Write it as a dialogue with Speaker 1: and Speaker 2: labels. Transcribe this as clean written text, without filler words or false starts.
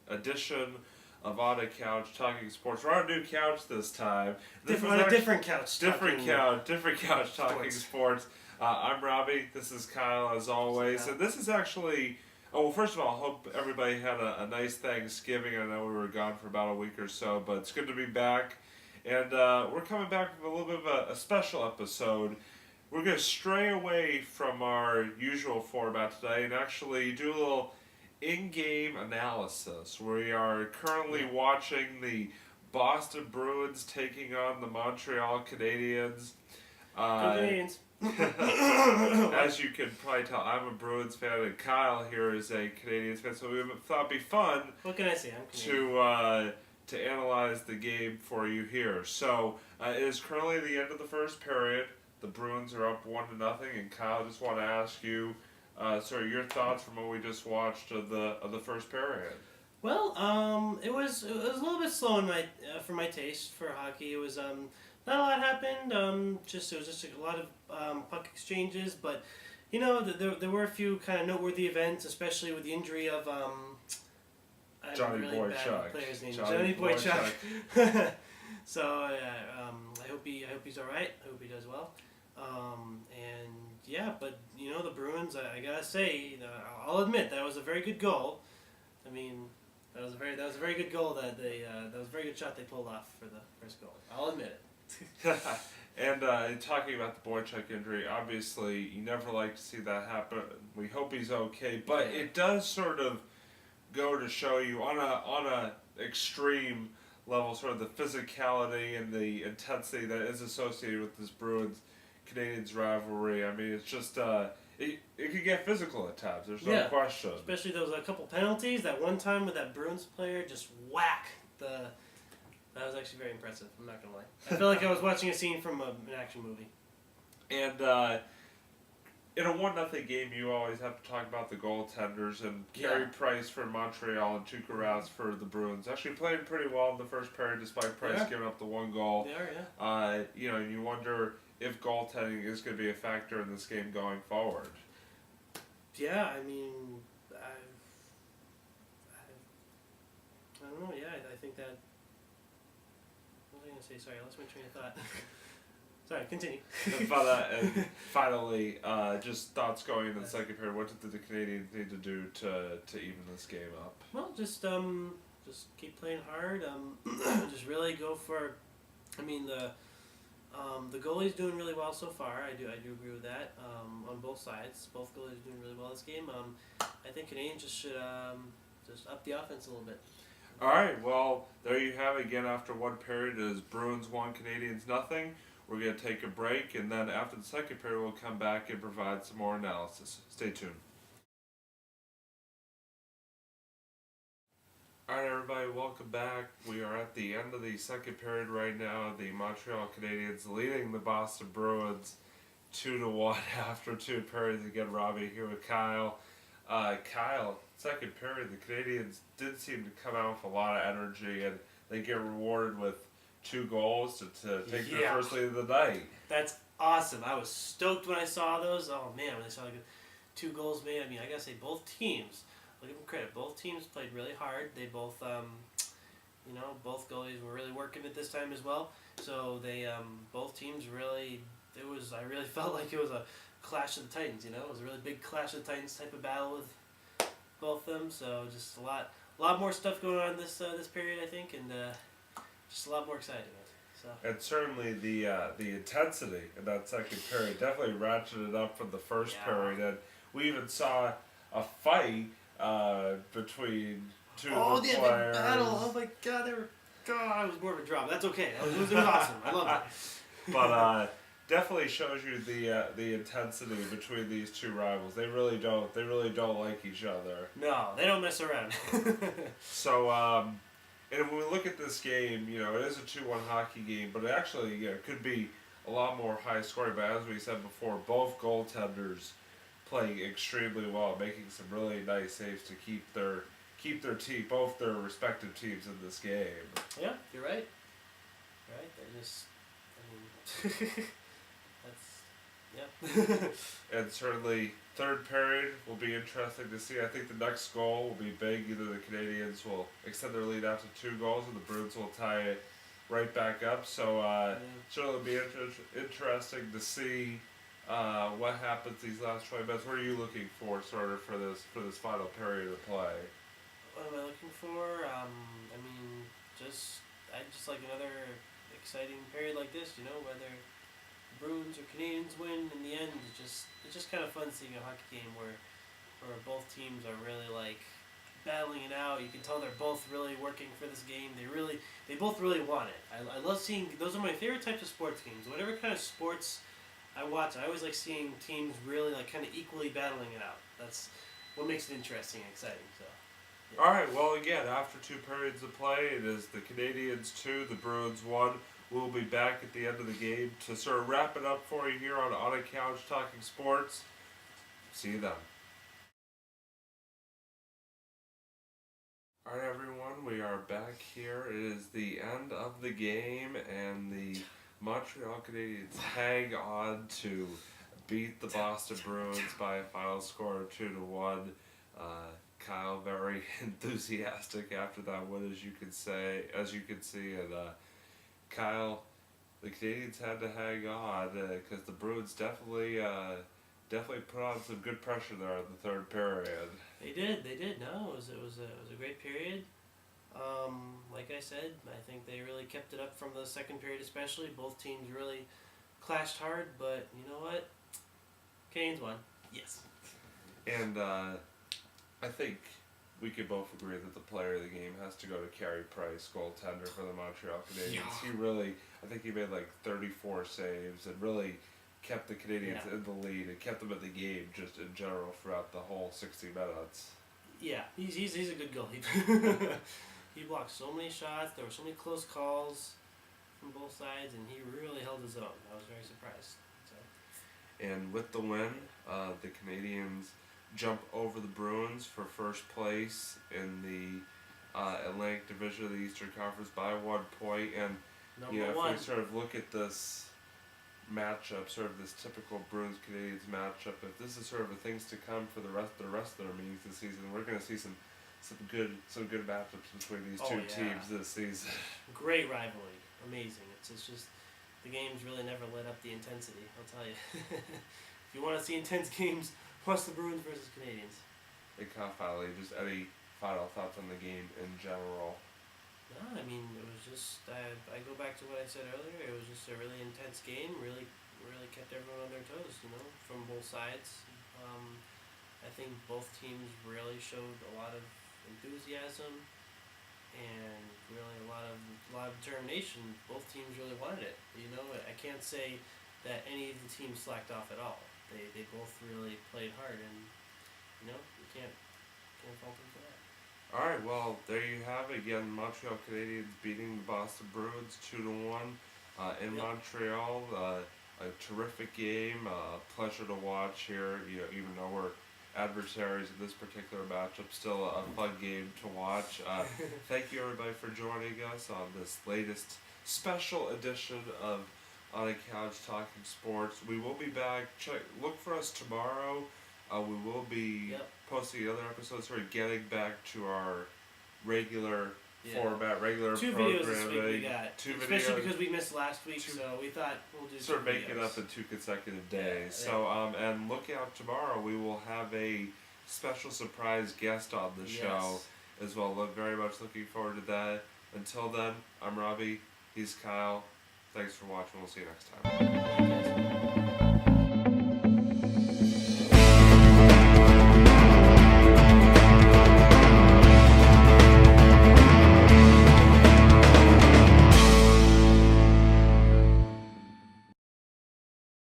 Speaker 1: edition of On a Couch Talking Sports. We're on a new couch this time.
Speaker 2: Different couch.
Speaker 1: Different couch talking sports. I'm Robbie. This is Kyle, as always. And this is actually... Oh, well, first of all, I hope everybody had a nice Thanksgiving. I know we were gone for about a week or so, but it's good to be back. And we're coming back with a little bit of a special episode. We're going to stray away from our usual format today and actually do a little in-game analysis. We are currently watching the Boston Bruins taking on the Montreal Canadiens.
Speaker 2: Canadiens.
Speaker 1: As you can probably tell, I'm a Bruins fan, and Kyle here is a Canadiens fan, so we thought it'd be fun.
Speaker 2: What can I say? I'm Canadian.
Speaker 1: To analyze the game for you here. So it is currently the end of the first period. The Bruins are up 1-0, and Kyle, just want to ask you, your thoughts from what we just watched of the first period.
Speaker 2: Well, it was a little bit slow for my taste for hockey. It was not a lot happened. It was just a lot of puck exchanges, but there were a few kind of noteworthy events, especially with the injury of
Speaker 1: Johnny
Speaker 2: really
Speaker 1: Boychuk.
Speaker 2: Player's name. Johnny Boychuk. So I hope he's all right. I hope he does well. But the Bruins. I gotta say, I'll admit that was a very good goal. I mean, that was a very good goal that was a very good shot they pulled off for the first goal. I'll admit it.
Speaker 1: And talking about the Boychuk injury, obviously you never like to see that happen. We hope he's okay, but it does sort of go to show you on a extreme level, sort of the physicality and the intensity that is associated with this Bruins Canadiens rivalry. I mean, it's just it could get physical at times. There's no question.
Speaker 2: Especially there was a couple penalties. That one time with that Bruins player just whack that was actually very impressive. I'm not gonna lie. I felt like I was watching a scene from an action movie.
Speaker 1: And in a 1-0 game, you always have to talk about the goaltenders, and Carey Price for Montreal and Tuukka Rask for the Bruins actually played pretty well in the first period, despite Price giving up the one goal.
Speaker 2: They are,
Speaker 1: And you wonder if goaltending is going to be a factor in this game going forward.
Speaker 2: Yeah, I mean, I don't know. Yeah, I think that. What was I going to say? Sorry, I lost my train of thought. Sorry, continue.
Speaker 1: And finally, just thoughts going into the second period. What did the Canadiens need to do to even this game up?
Speaker 2: Well, just keep playing hard. Just really go for. I mean, the goalie's doing really well so far. I do agree with that. On both sides, both goalies are doing really well this game. I think Canadiens just should just up the offense a little bit.
Speaker 1: All right. Well, there you have it. Again, after one period, it is Bruins 1, Canadiens 0. We're going to take a break, and then after the second period, we'll come back and provide some more analysis. Stay tuned. All right, everybody, welcome back. We are at the end of the second period right now. The Montreal Canadiens leading the Boston Bruins 2-1 after two periods. Again, Robbie here with Kyle. Kyle, second period, the Canadiens did seem to come out with a lot of energy, and they get rewarded with 2 goals to take their first lead of the night.
Speaker 2: That's awesome. I was stoked when I saw those. Oh man, when I saw 2 goals made. I mean, I gotta say both teams. I'll give them credit. Both teams played really hard. They both, both goalies were really working it this time as well. So they, both teams really. I really felt like it was a clash of the Titans. It was a really big clash of the Titans type of battle with both of them. So just a lot more stuff going on this period, I think, and. Just a lot more exciting. So.
Speaker 1: And certainly the intensity in that second period definitely ratcheted up from the first period. And we even saw a fight between two of the players.
Speaker 2: Battle. Oh my God, I was more of a drama. That's okay. It was awesome. I love it.
Speaker 1: But definitely shows you the intensity between these two rivals. They really don't like each other.
Speaker 2: No, they don't mess around.
Speaker 1: So. And when we look at this game, it is a 2-1 hockey game, but it actually could be a lot more high scoring. But as we said before, both goaltenders playing extremely well, making some really nice saves to keep their team, both their respective teams in this game.
Speaker 2: Yeah, you're right. Right, they're just. I mean, Yep.
Speaker 1: And certainly, third period will be interesting to see. I think the next goal will be big. Either the Canadiens will extend their lead out to 2 goals, or the Bruins will tie it right back up. So, certainly be interesting to see what happens these last 20 minutes. What are you looking for, sort of, for this final period of play?
Speaker 2: What am I looking for? I mean, I just like another exciting period like this. You know, whether Bruins or Canadians win in the end, it's just kind of fun seeing a hockey game where both teams are really like battling it out. You can tell they're both really working for this game. They both really want it. I love seeing, those are my favorite types of sports games. Whatever kind of sports I watch, I always like seeing teams really like kind of equally battling it out. That's what makes it interesting and exciting. So. Yeah.
Speaker 1: All right. Well, again, after 2 periods of play, it is the Canadiens 2, the Bruins 1. We'll be back at the end of the game to sort of wrap it up for you here on a Couch Talking Sports. See you then. All right, everyone, we are back here. It is the end of the game, and the Montreal Canadiens hang on to beat the Boston Bruins by a final score of 2-1. Kyle very enthusiastic after that win, as you can see, and Kyle, the Canadiens had to hang on because the Bruins definitely put on some good pressure there in the third period.
Speaker 2: They did. No, it was a great period. Like I said, I think they really kept it up from the second period, especially. Both teams really clashed hard, but you know what? Canes won. Yes.
Speaker 1: And I think we could both agree that the player of the game has to go to Carey Price, goaltender for the Montreal Canadiens. I think he made like 34 saves and really kept the Canadiens in the lead and kept them in the game just in general throughout the whole 60 minutes.
Speaker 2: Yeah, he's a good goalie. He blocked so many shots. There were so many close calls from both sides, and he really held his own. I was very surprised. So.
Speaker 1: And with the win, the Canadiens jump over the Bruins for first place in the Atlantic Division of the Eastern Conference by 1 point. And if we sort of look at this matchup, sort of this typical Bruins-Canadiens matchup, if this is sort of the things to come for the rest of their meetings this season, we're going to see some good matchups between these two teams this season.
Speaker 2: Great rivalry, amazing. It's just the games really never let up the intensity. I'll tell you. If you want to see intense games, watch the Bruins versus Canadiens.
Speaker 1: And finally, just any final thoughts on the game in general?
Speaker 2: No, I mean, it was just, I go back to what I said earlier, it was just a really intense game, really kept everyone on their toes, from both sides. I think both teams really showed a lot of enthusiasm and really a lot of determination. Both teams really wanted it. I can't say that any of the teams slacked off at all. They both really played hard, and you can't fault them for that.
Speaker 1: All right, well, there you have it again. Montreal Canadiens beating the Boston Bruins 2-1 in Montreal. A terrific game. Pleasure to watch here. Even though we're adversaries in this particular matchup, still a fun game to watch. Thank you everybody for joining us on this latest special edition of On a Couch Talking Sports. We will be back. Look for us tomorrow. We will be posting other episodes. We're getting back to our regular format, regular
Speaker 2: 2
Speaker 1: programming.
Speaker 2: Videos this week we got. Especially because we missed last week, so we thought we'll do
Speaker 1: sort of
Speaker 2: two
Speaker 1: make it
Speaker 2: videos.
Speaker 1: up in 2 consecutive days. So and look out tomorrow. We will have a special surprise guest on the show as well. Very much looking forward to that. Until then, I'm Robbie. He's Kyle. Thanks for watching. We'll see you next time.